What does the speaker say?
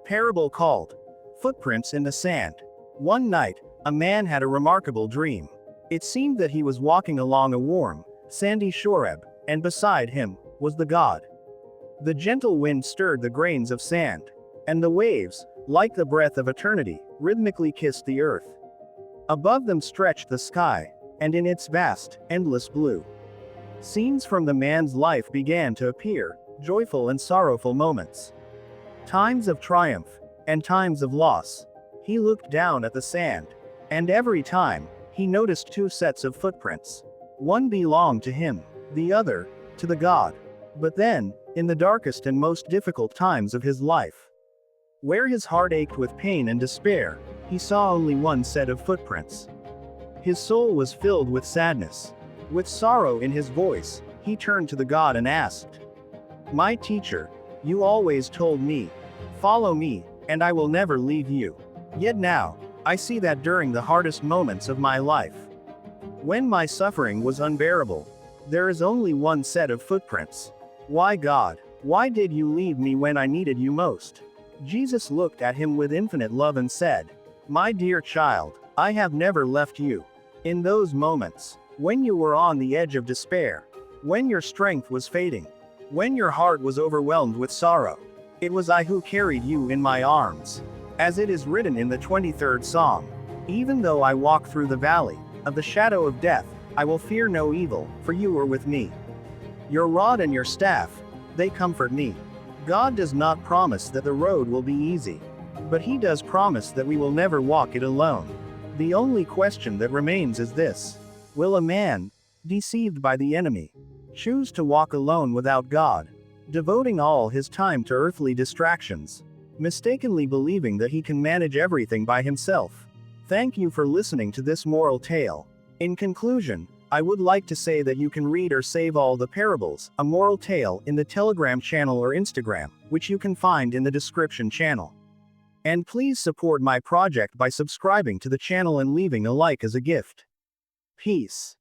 Parable called Footprints in the Sand. One night, a man had a remarkable dream. It seemed that he was walking along a warm, sandy shoreb, and beside him was the God. The gentle wind stirred the grains of sand, and the waves, like the breath of eternity, rhythmically kissed the earth. Above them stretched the sky, and in its vast, endless blue, scenes from the man's life began to appear, joyful and sorrowful moments. Times of triumph, and times of loss. He looked down at the sand, and every time, he noticed two sets of footprints. One belonged to him, the other, to the God. But then, in the darkest and most difficult times of his life, where his heart ached with pain and despair, he saw only one set of footprints. His soul was filled with sadness. With sorrow in his voice, he turned to the God and asked, "My teacher, you always told me, follow me, and I will never leave you. Yet now, I see that during the hardest moments of my life, when my suffering was unbearable, there is only one set of footprints. Why, God, why did you leave me when I needed you most?" Jesus looked at him with infinite love and said, "My dear child, I have never left you. In those moments, when you were on the edge of despair, when your strength was fading, when your heart was overwhelmed with sorrow, it was I who carried you in my arms. As it is written in the 23rd Psalm, even though I walk through the valley of the shadow of death, I will fear no evil, for you are with me. Your rod and your staff, they comfort me." God does not promise that the road will be easy, but He does promise that we will never walk it alone. The only question that remains is this: will a man, deceived by the enemy, choose to walk alone without God, devoting all his time to earthly distractions, mistakenly believing that he can manage everything by himself? Thank you for listening to this moral tale. In conclusion, I would like to say that you can read or save all the parables, a moral tale, in the Telegram channel or Instagram, which you can find in the description channel. And please support my project by subscribing to the channel and leaving a like as a gift. Peace.